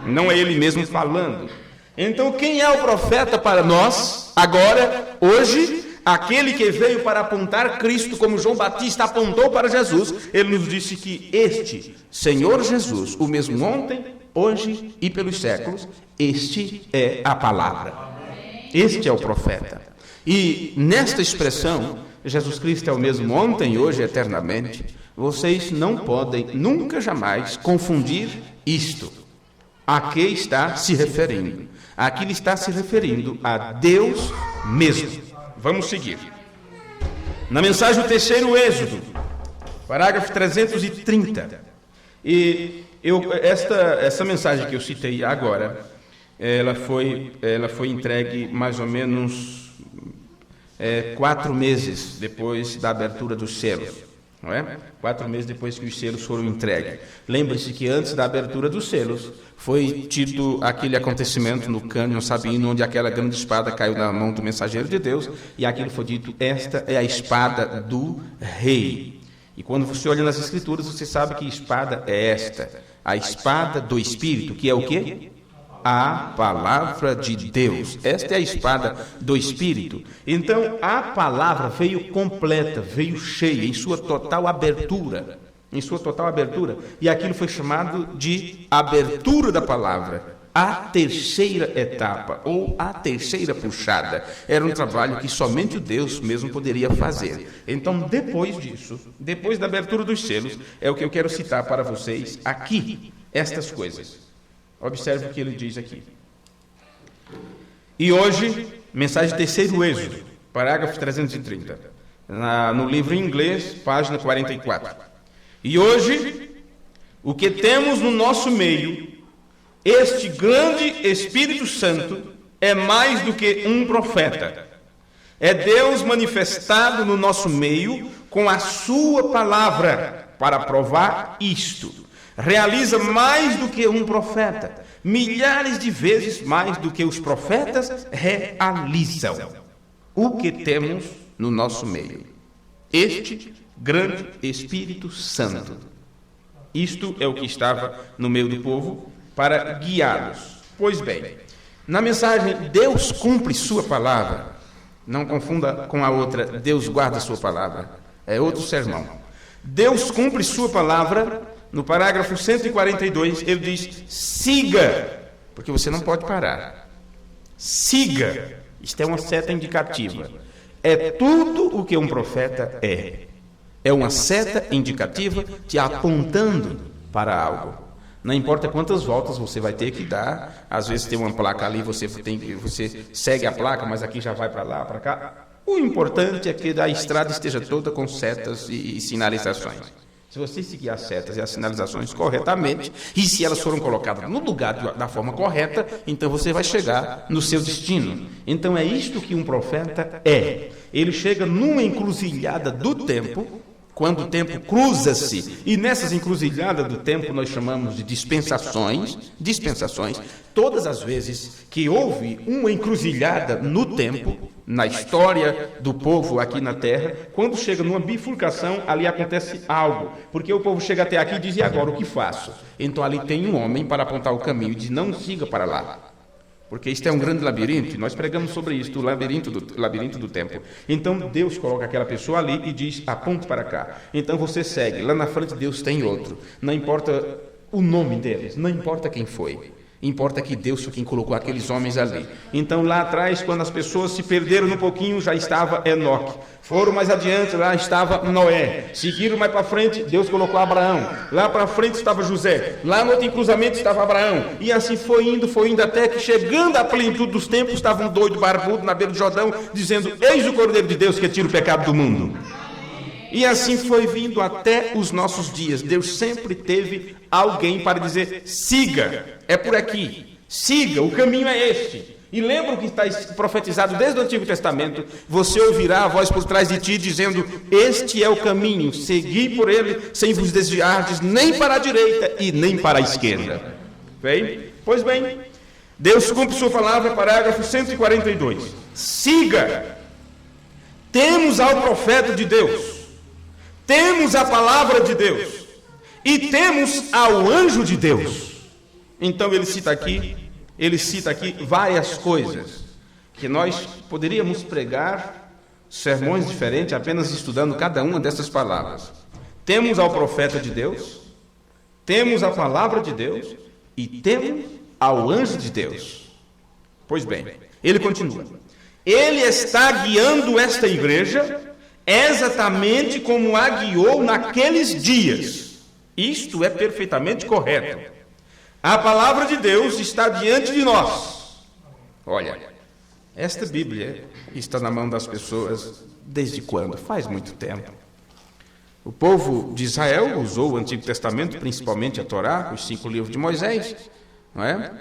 Não é ele mesmo falando. Então, quem é o profeta para nós, agora, hoje? Aquele que veio para apontar Cristo, como João Batista apontou para Jesus. Ele nos disse que este Senhor Jesus, o mesmo ontem, hoje e pelos séculos, este é a palavra. Este é o profeta. E nesta expressão, Jesus Cristo é o mesmo ontem, hoje e eternamente, vocês não podem nunca jamais confundir isto. A que está se referindo? Aqui ele está se referindo a Deus mesmo. Vamos seguir. Na mensagem do terceiro Êxodo, parágrafo 330. E essa mensagem que eu citei agora, ela foi entregue mais ou menos 4 meses depois da abertura dos selos. Não é? 4 meses depois que os selos foram entregues. Lembre-se que antes da abertura dos selos foi tido aquele acontecimento no Cânion Sabino, onde aquela grande espada caiu na mão do mensageiro de Deus, e aquilo foi dito, esta é a espada do rei. E quando você olha nas Escrituras, você sabe que espada é esta, a espada do Espírito, que é o quê? A palavra de Deus. Esta é a espada do Espírito. Então, a palavra veio completa, veio cheia, em sua total abertura. Em sua total abertura. E aquilo foi chamado de abertura da palavra. A terceira etapa, ou a terceira puxada. Era um trabalho que somente o Deus mesmo poderia fazer. Então, depois disso, depois da abertura dos selos, é o que eu quero citar para vocês aqui, estas coisas. Observe o que ele diz aqui. E hoje, mensagem terceiro Êxodo, parágrafo 330. No livro em inglês, página 44. E hoje, o que temos no nosso meio, este grande Espírito Santo, é mais do que um profeta. É Deus manifestado no nosso meio com a sua palavra para provar isto. Realiza mais do que um profeta, milhares de vezes mais do que os profetas realizam. O que temos no nosso meio? Este grande Espírito Santo. Isto é o que estava no meio do povo para guiá-los. Pois bem, na mensagem Deus cumpre sua palavra, não confunda com a outra, Deus guarda sua palavra, é outro sermão. Deus cumpre sua palavra. No parágrafo 142, ele diz, siga, porque você não pode parar. Siga, isto é uma seta indicativa. É tudo o que um profeta é. É uma seta indicativa te apontando para algo. Não importa quantas voltas você vai ter que dar, às vezes tem uma placa ali, você segue a placa, mas aqui já vai para lá, para cá. O importante é que a estrada esteja toda com setas e sinalizações. Se você seguir as setas e as sinalizações corretamente, e se elas foram colocadas no lugar da forma correta, então você vai chegar no seu destino. Então é isto que um profeta é. Ele chega numa encruzilhada do tempo, quando o tempo cruza-se, e nessas encruzilhadas do tempo nós chamamos de dispensações, todas as vezes que houve uma encruzilhada no tempo, na história do povo aqui na terra, quando chega numa bifurcação, ali acontece algo, porque o povo chega até aqui e diz, e agora o que faço? Então ali tem um homem para apontar o caminho e diz, não siga para lá, porque isto é um grande labirinto, e nós pregamos sobre isso, o labirinto do tempo. Então Deus coloca aquela pessoa ali e diz, aponte para cá. Então você segue, lá na frente Deus tem outro, não importa o nome deles, não importa quem foi. Importa que Deus foi quem colocou aqueles homens ali. Então lá atrás, quando as pessoas se perderam um pouquinho, já estava Enoque. Foram mais adiante, lá estava Noé. Seguiram mais para frente, Deus colocou Abraão. Lá para frente estava José. Lá no outro cruzamento estava Abraão. E assim foi indo até que, chegando à plenitude dos tempos, estava um doido barbudo na beira do Jordão, dizendo: eis o Cordeiro de Deus que tira o pecado do mundo. E assim foi vindo até os nossos dias. Deus sempre teve alguém para dizer: siga, é por aqui, siga, o caminho é este. E lembra o que está profetizado desde o Antigo Testamento: você ouvirá a voz por trás de ti dizendo: este é o caminho, segui por ele, sem vos desviardes nem para a direita e nem para a esquerda. Bem? Pois bem, Deus cumpre sua palavra, parágrafo 142. Siga. Temos ao profeta de Deus, temos a palavra de Deus e temos ao anjo de Deus. Então ele cita aqui várias coisas que nós poderíamos pregar sermões diferentes apenas estudando cada uma dessas palavras. Temos ao profeta de Deus, temos a palavra de Deus e temos ao anjo de Deus. Pois bem, ele continua: ele está guiando esta igreja exatamente como a guiou naqueles dias. Isto é perfeitamente correto. A palavra de Deus está diante de nós. Olha, esta Bíblia está na mão das pessoas desde quando? Faz muito tempo. O povo de Israel usou o Antigo Testamento, principalmente a Torá, os 5 livros de Moisés, não é?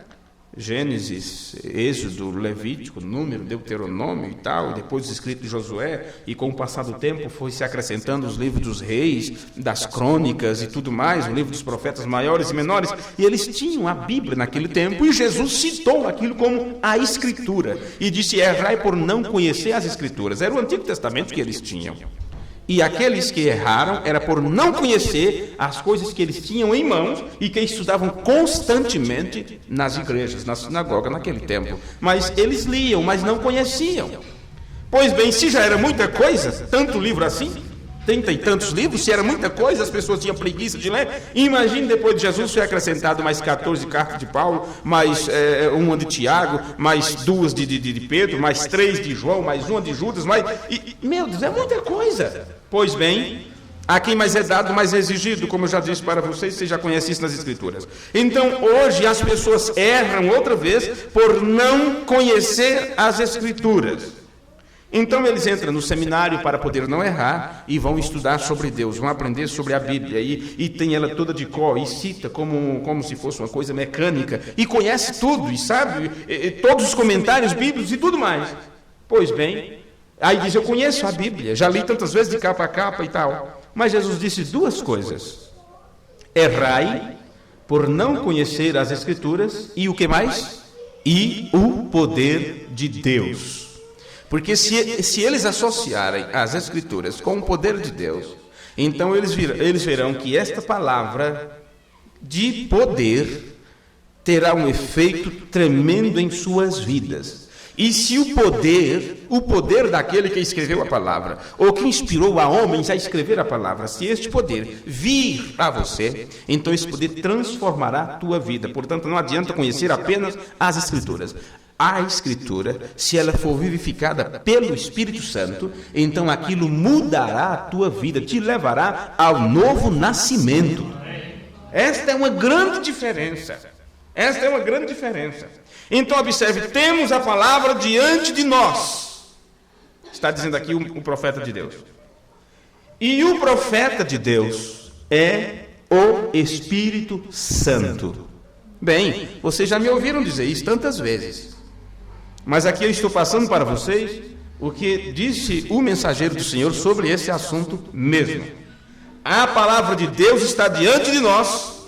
Gênesis, Êxodo, Levítico, Número, Deuteronômio e tal, e depois os escritos de Josué, e com o passar do tempo foi se acrescentando os livros dos reis, das crônicas e tudo mais, o livro dos profetas maiores e menores, e eles tinham a Bíblia naquele tempo, e Jesus citou aquilo como a Escritura, e disse: errai por não conhecer as Escrituras. Era o Antigo Testamento que eles tinham. E aqueles que erraram era por não conhecer as coisas que eles tinham em mãos e que estudavam constantemente nas igrejas, na sinagoga naquele tempo. Mas eles liam, mas não conheciam. Pois bem, se já era muita coisa, tanto livro assim, 30 e tantos livros, se era muita coisa, as pessoas tinham preguiça de ler. Imagine, depois de Jesus foi acrescentado mais 14 cartas de Paulo, mais uma de Tiago, mais 2 de Pedro, mais 3 de João, mais uma de Judas, meu Deus, é muita coisa. Pois bem, a quem mais é dado, mais é exigido, como eu já disse para vocês, vocês já conhecem isso nas Escrituras. Então, hoje as pessoas erram outra vez por não conhecer as Escrituras. Então eles entram no seminário para poder não errar e vão estudar sobre Deus, vão aprender sobre a Bíblia e tem ela toda de cor e cita como se fosse uma coisa mecânica e conhece tudo e sabe todos os comentários bíblicos e tudo mais. Pois bem, aí diz: eu conheço a Bíblia, já li tantas vezes de capa a capa e tal. Mas Jesus disse 2 coisas: errai por não conhecer as Escrituras e o que mais? E o poder de Deus. Porque se eles associarem as Escrituras com o poder de Deus, então eles verão que esta palavra de poder terá um efeito tremendo em suas vidas. E se o poder daquele que escreveu a palavra, ou que inspirou a homens a escrever a palavra, se este poder vir a você, então esse poder transformará a tua vida. Portanto, não adianta conhecer apenas as Escrituras. A Escritura, se ela for vivificada pelo Espírito Santo, então aquilo mudará a tua vida, te levará ao novo nascimento. Esta é uma grande diferença. Então observe, temos a palavra diante de nós. Está dizendo aqui o profeta de Deus. E o profeta de Deus é o Espírito Santo. Bem, vocês já me ouviram dizer isso tantas vezes. Mas aqui eu estou passando para vocês o que disse o mensageiro do Senhor sobre esse assunto mesmo. A palavra de Deus está diante de nós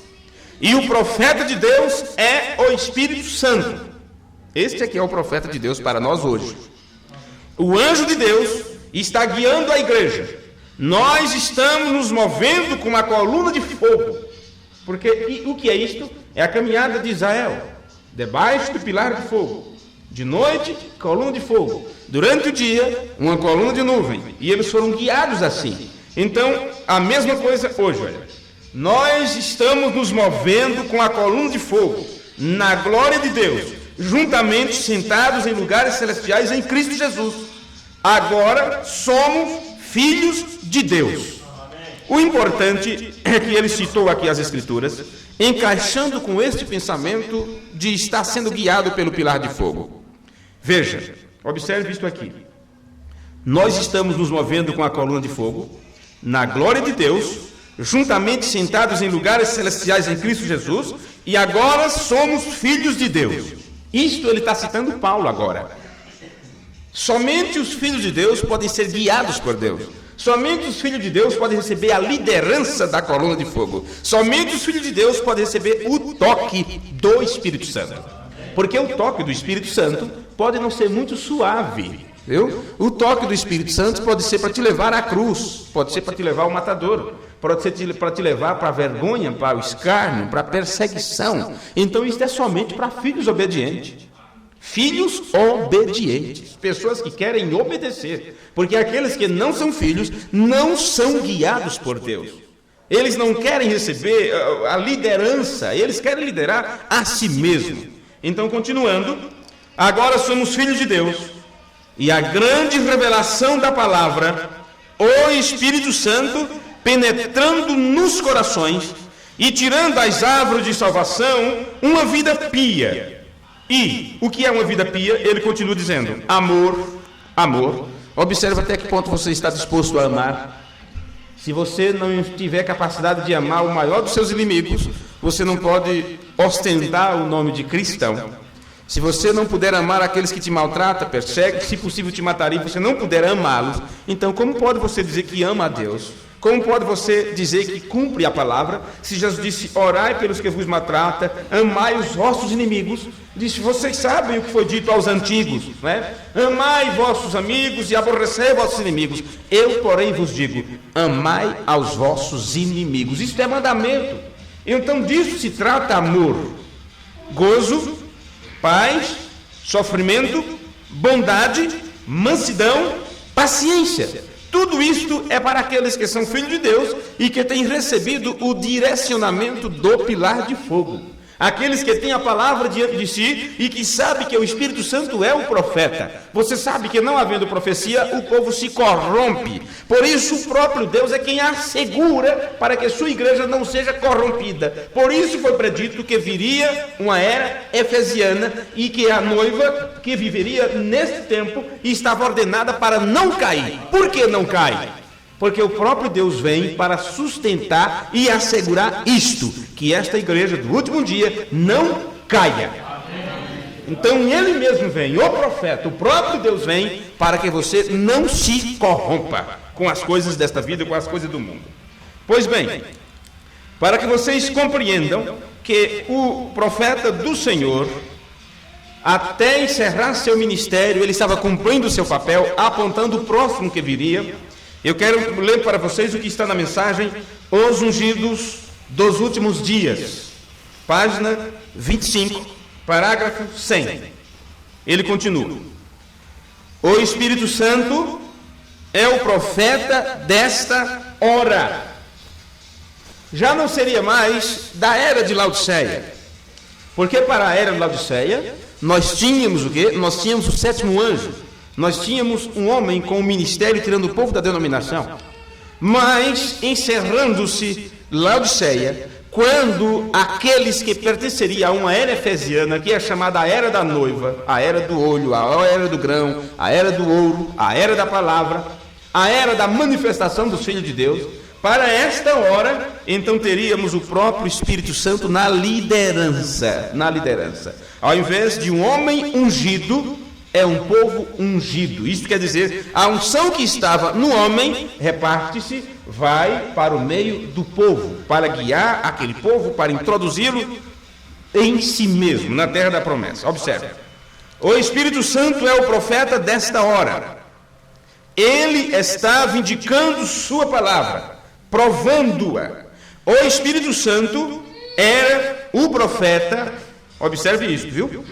e o profeta de Deus é o Espírito Santo. Este aqui é o profeta de Deus para nós hoje. O anjo de Deus está guiando a igreja. Nós estamos nos movendo com uma coluna de fogo. Porque o que é isto? É a caminhada de Israel, debaixo do pilar de fogo. De noite, coluna de fogo. Durante o dia, uma coluna de nuvem. E eles foram guiados assim. Então, a mesma coisa hoje, olha. Nós estamos nos movendo com a coluna de fogo. na glória de Deus, juntamente sentados em lugares celestiais em Cristo Jesus. Agora somos filhos de Deus. O importante é que ele citou aqui as Escrituras, encaixando com este pensamento de estar sendo guiado pelo pilar de fogo. Veja, observe isto aqui. Nós estamos nos movendo com a coluna de fogo, na glória de Deus, juntamente sentados em lugares celestiais em Cristo Jesus, e agora somos filhos de Deus. Isto ele está citando Paulo agora. Somente os filhos de Deus podem ser guiados por Deus. Somente os filhos de Deus podem receber a liderança da coluna de fogo. Somente os filhos de Deus podem receber o toque do Espírito Santo. Porque o toque do Espírito Santo pode não ser muito suave, viu? O toque do Espírito Santo pode ser para te levar à cruz, pode ser para te levar ao matadouro, pode ser para te levar para a vergonha, para o escárnio, para a perseguição. Então isso é somente para filhos obedientes. Filhos obedientes, pessoas que querem obedecer, porque aqueles que não são filhos não são guiados por Deus. Eles não querem receber a liderança, eles querem liderar a si mesmos. Então, continuando, agora somos filhos de Deus, e a grande revelação da palavra, o Espírito Santo penetrando nos corações e tirando das árvores de salvação uma vida pia. E o que é uma vida pia? Ele continua dizendo: amor, amor. Observe até que ponto você está disposto a amar. Se você não tiver capacidade de amar o maior dos seus inimigos, você não pode ostentar o nome de cristão. Se você não puder amar aqueles que te maltratam, perseguem, se possível te matariam, você não puder amá-los, então como pode você dizer que ama a Deus? Como pode você dizer que cumpre a palavra, se Jesus disse: orai pelos que vos maltratam, amai os vossos inimigos? Disse: vocês sabem o que foi dito aos antigos, né? Amai vossos amigos e aborrecei vossos inimigos. Eu, porém, vos digo: amai aos vossos inimigos. Isso é mandamento. Então disso se trata amor, gozo, paz, sofrimento, bondade, mansidão, paciência. Tudo isto é para aqueles que são filhos de Deus e que têm recebido o direcionamento do pilar de fogo. Aqueles que têm a palavra diante de si e que sabem que o Espírito Santo é o profeta. Você sabe que não havendo profecia, o povo se corrompe. Por isso o próprio Deus é quem assegura para que sua igreja não seja corrompida. Por isso foi predito que viria uma era efesiana e que a noiva que viveria neste tempo estava ordenada para não cair. Por que não cai? Porque o próprio Deus vem para sustentar e assegurar isto, que esta igreja do último dia não caia. Então ele mesmo vem, o profeta, o próprio Deus vem para que você não se corrompa com as coisas desta vida, com as coisas do mundo. Pois bem, para que vocês compreendam que o profeta do Senhor, até encerrar seu ministério, ele estava cumprindo o seu papel, apontando o próximo que viria. Eu quero ler para vocês o que está na mensagem Os Ungidos dos Últimos Dias, página 25, parágrafo 100. Ele continua: o Espírito Santo é o profeta desta hora. Já não seria mais da era de Laodiceia, porque para a era de Laodiceia nós tínhamos o quê? Nós tínhamos o sétimo anjo. Nós tínhamos um homem com o ministério tirando o povo da denominação. Mas, encerrando-se Laodiceia, quando aqueles que pertenceriam a uma era efesiana, que é chamada a era da noiva, a era do olho, a era do grão, a era do ouro, a era da palavra, a era da manifestação dos filhos de Deus, para esta hora, então teríamos o próprio Espírito Santo na liderança. Ao invés de um homem ungido, é um povo ungido. Isso quer dizer, a unção que estava no homem reparte-se, vai para o meio do povo, para guiar aquele povo, para introduzi-lo em si mesmo, na terra da promessa. Observe, o Espírito Santo é o profeta desta hora. Ele está vindicando sua palavra, provando-a. O Espírito Santo era o profeta. Observe isso, viu?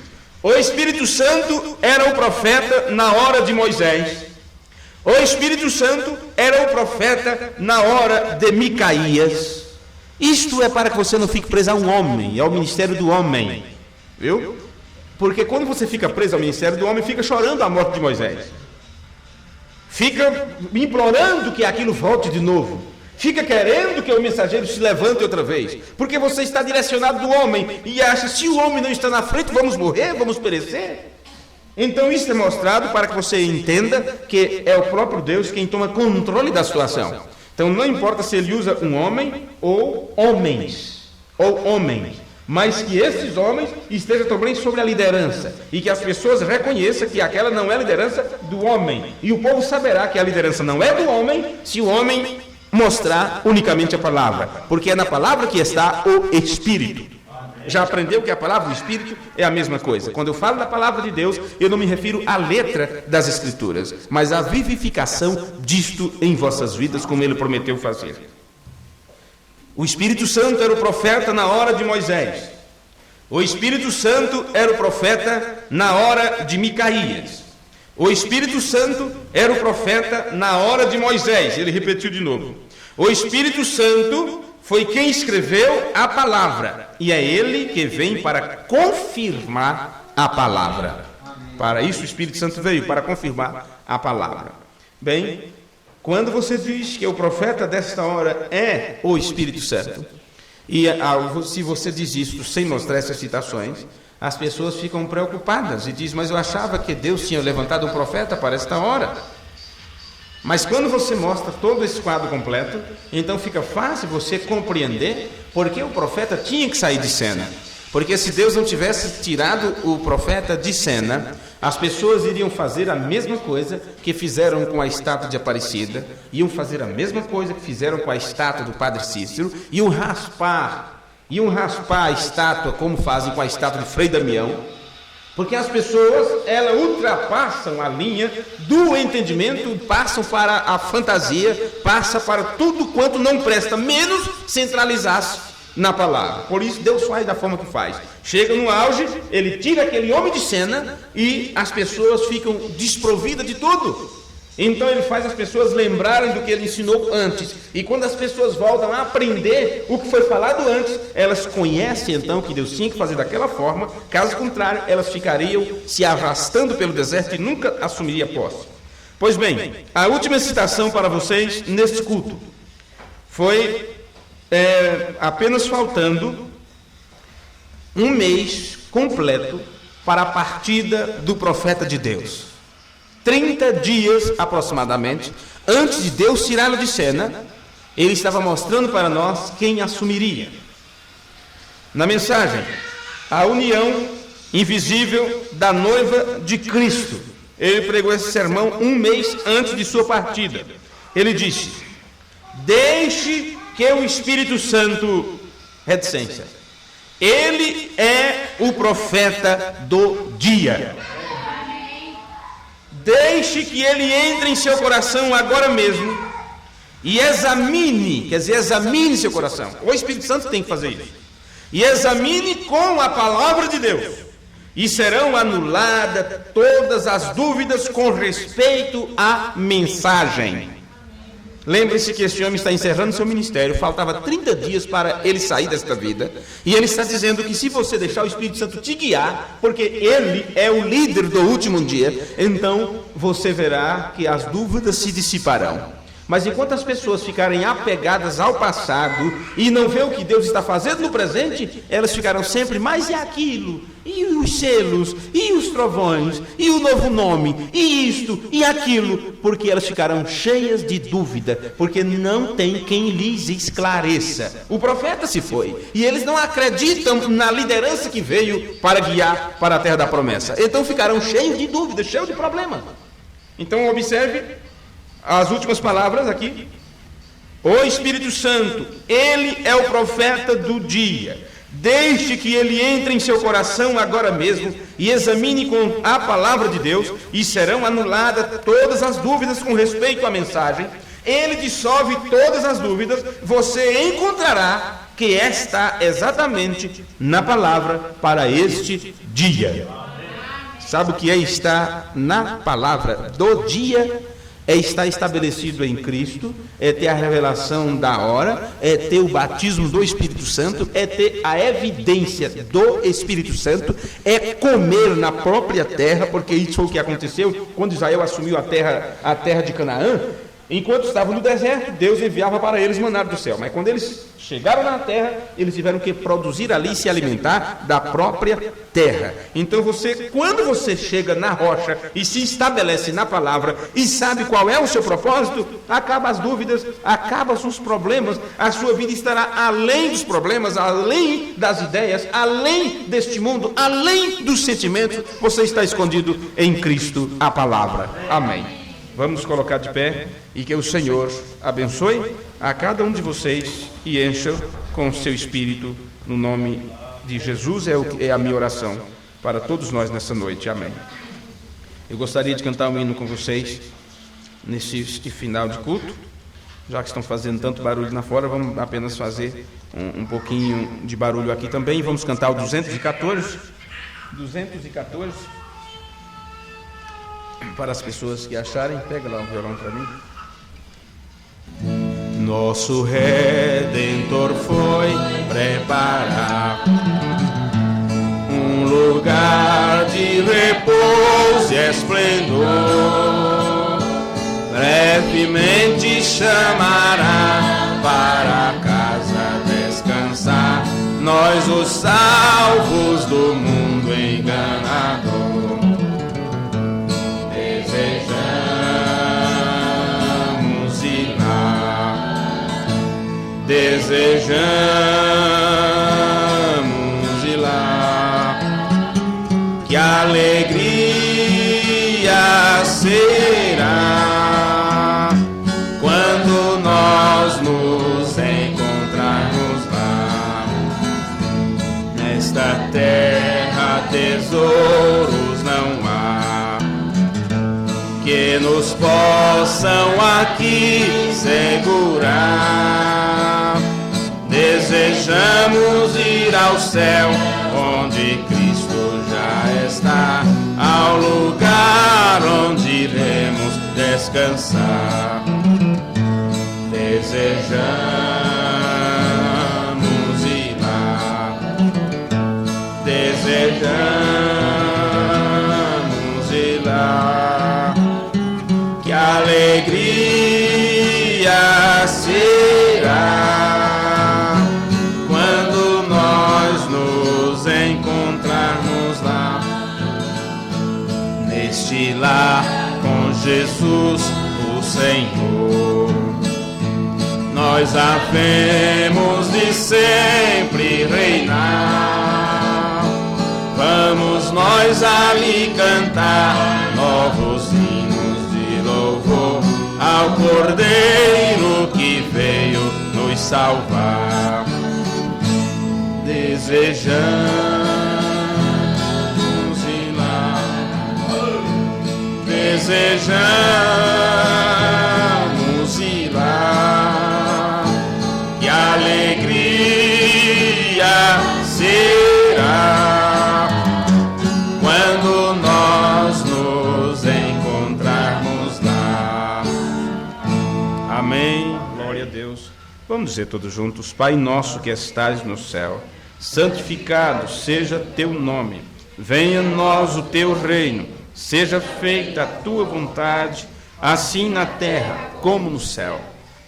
O Espírito Santo era o profeta na hora de Moisés. O Espírito Santo era o profeta na hora de Micaías. Isto é para que você não fique preso a um homem, ao ministério do homem. Viu? Porque quando você fica preso ao ministério do homem, fica chorando a morte de Moisés. Fica implorando que aquilo volte de novo. Fica querendo que o mensageiro se levante outra vez. Porque você está direcionado do homem e acha, se o homem não está na frente, vamos morrer, vamos perecer. Então isso é mostrado para que você entenda que é o próprio Deus quem toma controle da situação. Então não importa se ele usa um homem ou homens, mas que esses homens estejam também sobre a liderança e que as pessoas reconheçam que aquela não é a liderança do homem. E o povo saberá que a liderança não é do homem se o homem mostrar unicamente a palavra, porque é na palavra que está o Espírito. Já aprendeu que a palavra do Espírito é a mesma coisa. Quando eu falo da palavra de Deus, eu não me refiro à letra das Escrituras, mas à vivificação disto em vossas vidas, como ele prometeu fazer. O Espírito Santo era o profeta na hora de Moisés. O Espírito Santo era o profeta na hora de Micaías. O Espírito Santo era o profeta na hora de Moisés. Ele repetiu de novo. O Espírito Santo foi quem escreveu a palavra, e é ele que vem para confirmar a palavra. Para isso o Espírito Santo veio, para confirmar a palavra. Bem, quando você diz que o profeta desta hora é o Espírito Santo, e se você diz isso sem mostrar essas citações, as pessoas ficam preocupadas e dizem, mas eu achava que Deus tinha levantado um profeta para esta hora. Mas quando você mostra todo esse quadro completo, então fica fácil você compreender porque o profeta tinha que sair de cena. Porque se Deus não tivesse tirado o profeta de cena, as pessoas iriam fazer a mesma coisa que fizeram com a estátua de Aparecida, iam fazer a mesma coisa que fizeram com a estátua do Padre Cícero, iam raspar a estátua como fazem com a estátua de Frei Damião. Porque as pessoas, elas ultrapassam a linha do entendimento, passam para a fantasia, passam para tudo quanto não presta, menos centralizar-se na palavra. Por isso Deus faz da forma que faz. Chega no auge, ele tira aquele homem de cena e as pessoas ficam desprovidas de tudo. Então ele faz as pessoas lembrarem do que ele ensinou antes. E quando as pessoas voltam a aprender o que foi falado antes, elas conhecem então que Deus tinha que fazer daquela forma. Caso contrário, elas ficariam se arrastando pelo deserto e nunca assumiriam posse. Pois bem, a última citação para vocês neste culto foi apenas faltando um mês completo para a partida do profeta de Deus. 30 dias aproximadamente antes de Deus tirá-lo de cena, ele estava mostrando para nós quem assumiria. Na mensagem, a união invisível da noiva de Cristo. Ele pregou esse sermão um mês antes de sua partida. Ele disse: deixe que o Espírito Santo, reticência, ele é o profeta do dia. Deixe que ele entre em seu coração agora mesmo e examine, quer dizer, examine seu coração. O Espírito Santo tem que fazer isso. E examine com a palavra de Deus. E serão anuladas todas as dúvidas com respeito à mensagem. Lembre-se que este homem está encerrando seu ministério, faltava 30 dias para ele sair desta vida, e ele está dizendo que se você deixar o Espírito Santo te guiar, porque ele é o líder do último dia, então você verá que as dúvidas se dissiparão. Mas enquanto as pessoas ficarem apegadas ao passado e não ver o que Deus está fazendo no presente, elas ficarão sempre, mas e aquilo, e os selos, e os trovões, e o novo nome, e isto, e aquilo, porque elas ficarão cheias de dúvida, porque não tem quem lhes esclareça. O profeta se foi, e eles não acreditam na liderança que veio para guiar para a terra da promessa. Então ficarão cheios de dúvida, cheios de problema. Então observe as últimas palavras aqui. O Espírito Santo, ele é o profeta do dia. Deixe que ele entre em seu coração agora mesmo e examine com a palavra de Deus, e serão anuladas todas as dúvidas com respeito à mensagem. Ele dissolve todas as dúvidas. Você encontrará que está exatamente na palavra para este dia. Sabe o que é estar na palavra do dia? é estar estabelecido em Cristo, é ter a revelação da hora, é ter o batismo do Espírito Santo, é ter a evidência do Espírito Santo, é comer na própria terra, porque isso foi o que aconteceu quando Israel assumiu a terra de Canaã. Enquanto estavam no deserto, Deus enviava para eles maná do céu. Mas quando eles chegaram na terra, eles tiveram que produzir ali e se alimentar da própria terra. Então quando você chega na rocha e se estabelece na palavra e sabe qual é o seu propósito, acabam as dúvidas, acabam os problemas, a sua vida estará além dos problemas, além das ideias, além deste mundo, além dos sentimentos. Você está escondido em Cristo, a palavra. Amém. Vamos colocar de pé e que o Senhor abençoe a cada um de vocês e encha com o seu Espírito, no nome de Jesus, é a minha oração para todos nós nessa noite. Amém. Eu gostaria de cantar um hino com vocês nesse final de culto. Já que estão fazendo tanto barulho lá fora, vamos apenas fazer um pouquinho de barulho aqui também. Vamos cantar o 214. 214. Para as pessoas que acharem, pega lá um violão para mim. Nosso Redentor foi preparar um lugar de repouso e esplendor. Brevemente chamará para casa descansar nós, os salvos do mundo enganador. Desejamos ir lá, que alegria será quando nós nos encontrarmos lá. Nesta terra tesouros não há que nos possam aqui segurar. Desejamos ir ao céu, onde Cristo já está, ao lugar onde iremos descansar. Desejamos ir lá, desejamos ir lá, que alegria será lá com Jesus o Senhor. Nós havemos de sempre reinar. Vamos nós ali cantar novos hinos de louvor ao Cordeiro que veio nos salvar. Desejamos Desejamos ir lá, que alegria será quando nós nos encontrarmos lá. Amém. Glória a Deus. Vamos dizer todos juntos: Pai nosso que estás no céu, santificado seja teu nome. Venha a nós o teu reino. Seja feita a tua vontade, assim na terra como no céu.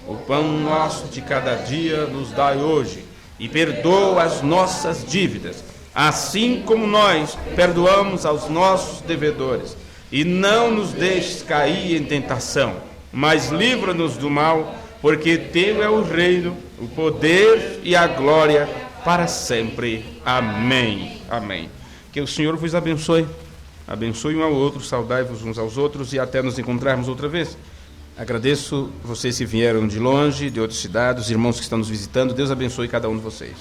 O pão nosso de cada dia nos dai hoje, e perdoa as nossas dívidas, assim como nós perdoamos aos nossos devedores. E não nos deixes cair em tentação, mas livra-nos do mal, porque teu é o reino, o poder e a glória para sempre. Amém. Amém. Que o Senhor vos abençoe. Abençoe um ao outro, saudai-vos uns aos outros e até nos encontrarmos outra vez. Agradeço vocês que vieram de longe, de outras cidades, os irmãos que estão nos visitando. Deus abençoe cada um de vocês.